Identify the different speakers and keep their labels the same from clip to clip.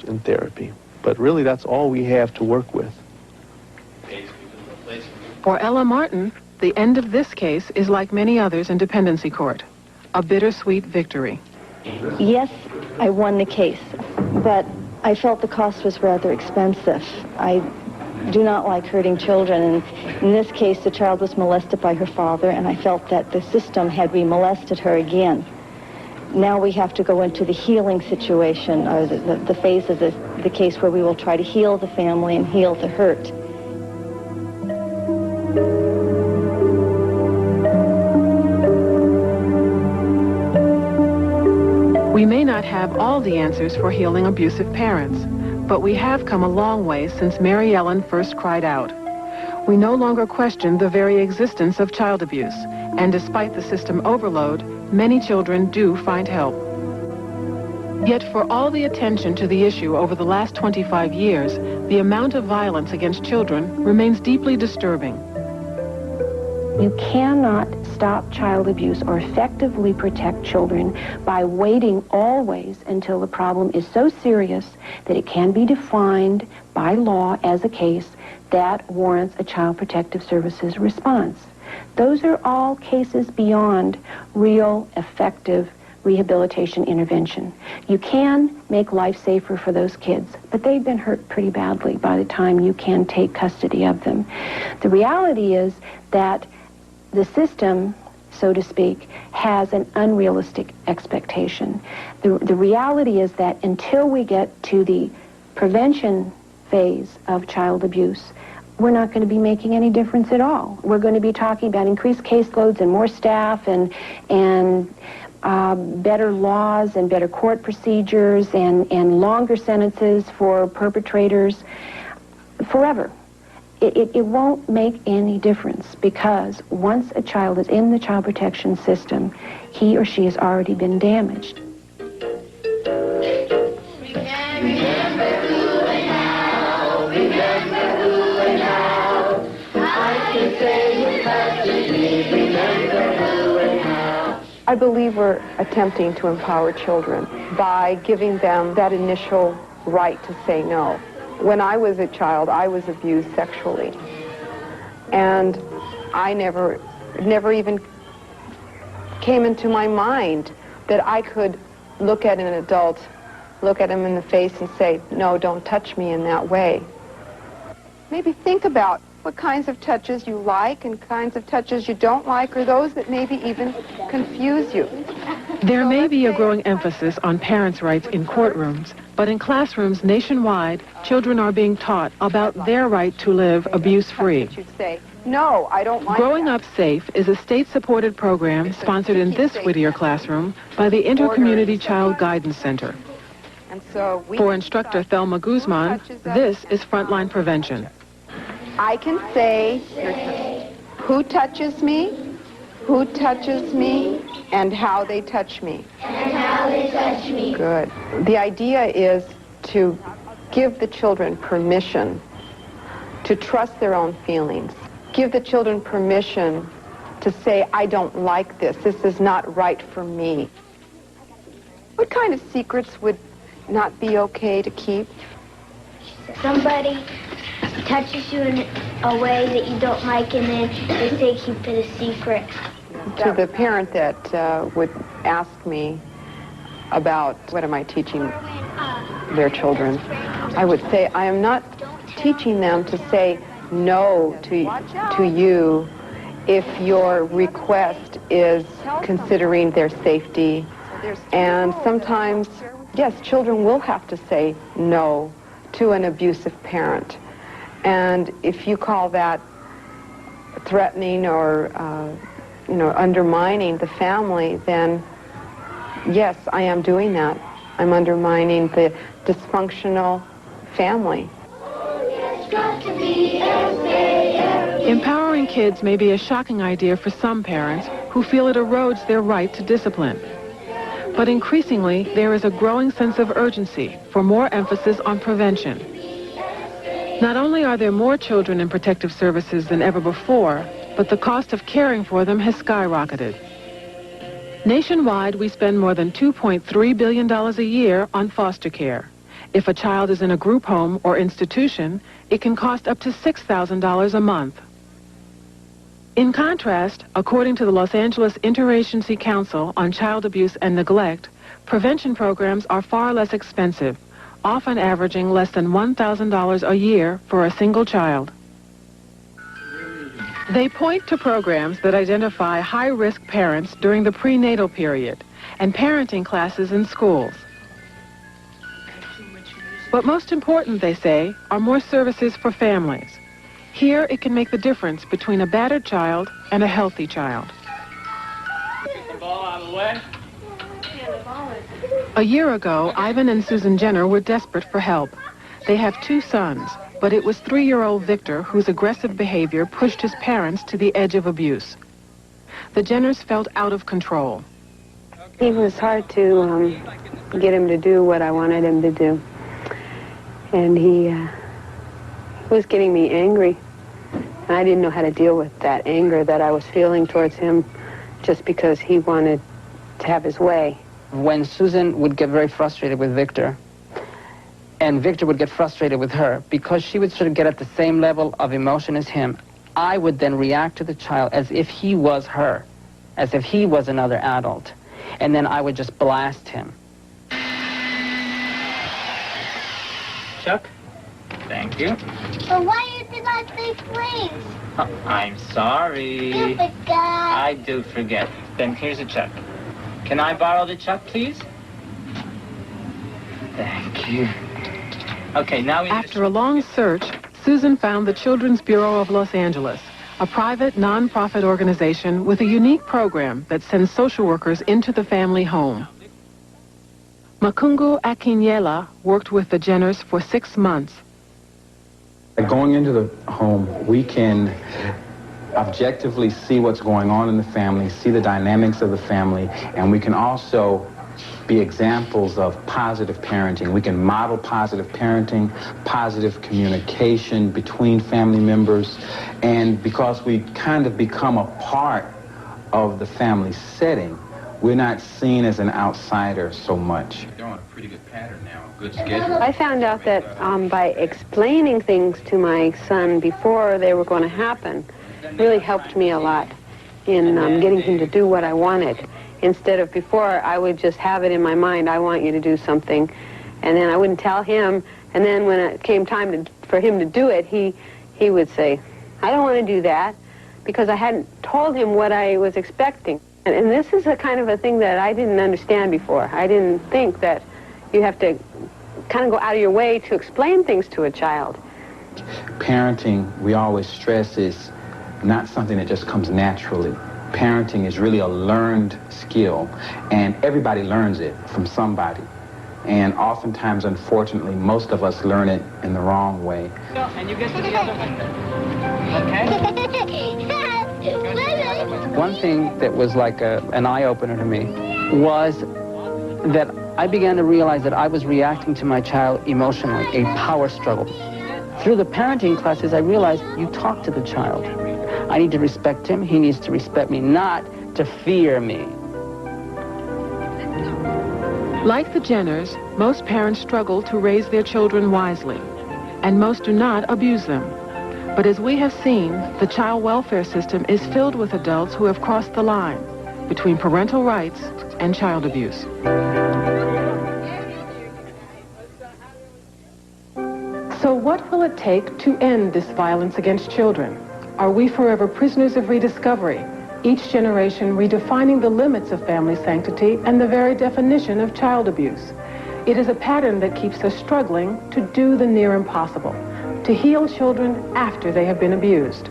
Speaker 1: in therapy. But really, that's all we have to work with.
Speaker 2: For Ella Martin, the end of this case is like many others in dependency court, a bittersweet victory.
Speaker 3: Yes, I won the case, but I felt the cost was rather expensive. I do not like hurting children, and in this case, the child was molested by her father, and I felt that the system had re-molested her again. Now we have to go into the healing situation, or the phase of the case where we will try to heal the family and heal the hurt.
Speaker 2: We may not have all the answers for healing abusive parents, but we have come a long way since Mary Ellen first cried out. We no longer question the very existence of child abuse, and despite the system overload, many children do find help. Yet for all the attention to the issue over the last 25 years, the amount of violence against children remains deeply disturbing.
Speaker 4: You cannot stop child abuse or effectively protect children by waiting always until the problem is so serious that it can be defined by law as a case that warrants a Child Protective Services response. Those are all cases beyond real, effective rehabilitation intervention. You can make life safer for those kids, but they've been hurt pretty badly by the time you can take custody of them. The reality is that the system, so to speak, has an unrealistic expectation. The reality is that until we get to the prevention phase of child abuse, we're not going to be making any difference at all. We're going to be talking about increased caseloads and more staff and better laws and better court procedures and longer sentences for perpetrators forever. It won't make any difference, because once a child is in the child protection system, he or she has already been damaged.
Speaker 5: I believe we're attempting to empower children by giving them that initial right to say no. When I was a child, I was abused sexually. And I never even came into my mind that I could look at an adult, look at him in the face and say, no, don't touch me in that way. Maybe think about what kinds of touches you like and kinds of touches you don't like, or those that maybe even confuse you.
Speaker 2: There may be a growing emphasis on parents' rights in courtrooms, but in classrooms nationwide, children are being taught about their right to live abuse-free.
Speaker 5: No, I don't like
Speaker 2: Growing Up Safe is a state-supported program sponsored in this Whittier classroom by the Intercommunity Child Guidance Center. For instructor Thelma Guzman, this is frontline prevention.
Speaker 5: I can say who touches me, and how they touch me. Good. The idea is to give the children permission to trust their own feelings. Give the children permission to say, I don't like this. This is not right for me. What kind of secrets would not be okay to keep?
Speaker 6: Somebody touches you in a way that you don't like, and then they say keep it a secret.
Speaker 5: To the parent that would ask me about what am I teaching their children, I would say I am not teaching them to say no to you if your request is considering their safety. And sometimes, yes, children will have to say no to an abusive parent. And if you call that threatening or undermining the family, then yes, I am doing that. I'm undermining the dysfunctional family.
Speaker 2: Empowering kids may be a shocking idea for some parents who feel it erodes their right to discipline. But increasingly, there is a growing sense of urgency for more emphasis on prevention. Not only are there more children in protective services than ever before, but the cost of caring for them has skyrocketed. Nationwide, we spend more than $2.3 billion a year on foster care. If a child is in a group home or institution, it can cost up to $6,000 a month. In contrast, according to the Los Angeles Interagency Council on Child Abuse and Neglect, prevention programs are far less expensive, often averaging less than $1,000 a year for a single child. They point to programs that identify high-risk parents during the prenatal period and parenting classes in schools. But most important, they say, are more services for families. Here, it can make the difference between a battered child and a healthy child.
Speaker 7: Get the ball out of the way.
Speaker 2: A year ago, Ivan and Susan Jenner were desperate for help. They have 2 sons, but it was 3-year-old Victor whose aggressive behavior pushed his parents to the edge of abuse. The Jenners felt out of control.
Speaker 8: It was hard to get him to do what I wanted him to do. And he was getting me angry. And I didn't know how to deal with that anger that I was feeling towards him just because he wanted to have his way.
Speaker 9: When Susan would get very frustrated with Victor, and Victor would get frustrated with her, because she would sort of get at the same level of emotion as him, I would then react to the child as if he was her, as if he was another adult. And then I would just blast him.
Speaker 7: Chuck, thank you.
Speaker 6: But why did I say please?
Speaker 7: Oh, I'm sorry.
Speaker 6: Stupid guy.
Speaker 7: I do forget. Then here's a check. Can I borrow the check, please? Thank you. Okay, now we...
Speaker 2: After a long search, Susan found the Children's Bureau of Los Angeles, a private, non-profit organization with a unique program that sends social workers into the family home. Makungu Akinyela worked with the Jenners for 6 months.
Speaker 10: Going into the home, we can objectively see what's going on in the family, see the dynamics of the family, and we can also be examples of positive parenting. We can model positive parenting, positive communication between family members, and because we kind of become a part of the family setting, we're not seen as an outsider so much.
Speaker 11: They're on a pretty good pattern now, a good schedule.
Speaker 8: I found out that by explaining things to my son before they were going to happen really helped me a lot in getting him to do what I wanted. Instead of before, I would just have it in my mind, I want you to do something, and then I wouldn't tell him, and then when it came time for him to do it, he would say, I don't want to do that, because I hadn't told him what I was expecting. And this is a kind of a thing that I didn't understand before. I didn't think that you have to kind of go out of your way to explain things to a child.
Speaker 10: Parenting, we always stress, is not something that just comes naturally. Parenting is really a learned skill, and everybody learns it from somebody. And oftentimes, unfortunately, most of us learn it in the wrong way.
Speaker 7: And you get to the other window. Okay?
Speaker 9: One thing that was like an eye-opener to me was that I began to realize that I was reacting to my child emotionally, a power struggle. Through the parenting classes, I realized you talk to the child. I need to respect him, he needs to respect me, not to fear me.
Speaker 2: Like the Jenners, most parents struggle to raise their children wisely, and most do not abuse them. But as we have seen, the child welfare system is filled with adults who have crossed the line between parental rights and child abuse. So what will it take to end this violence against children? Are we forever prisoners of rediscovery, each generation redefining the limits of family sanctity and the very definition of child abuse? It is a pattern that keeps us struggling to do the near impossible, to heal children after they have been abused.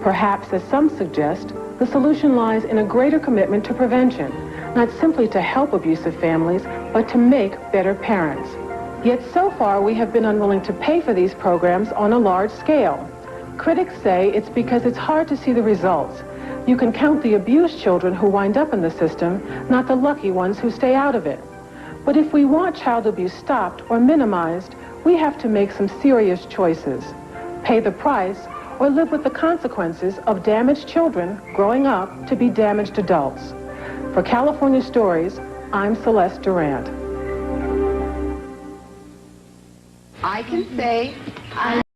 Speaker 2: Perhaps, as some suggest, the solution lies in a greater commitment to prevention, not simply to help abusive families, but to make better parents. Yet so far, we have been unwilling to pay for these programs on a large scale. Critics say it's because it's hard to see the results. You can count the abused children who wind up in the system, not the lucky ones who stay out of it. But if we want child abuse stopped or minimized, we have to make some serious choices. Pay the price or live with the consequences of damaged children growing up to be damaged adults. For California Stories, I'm Celeste Durant.
Speaker 5: I can say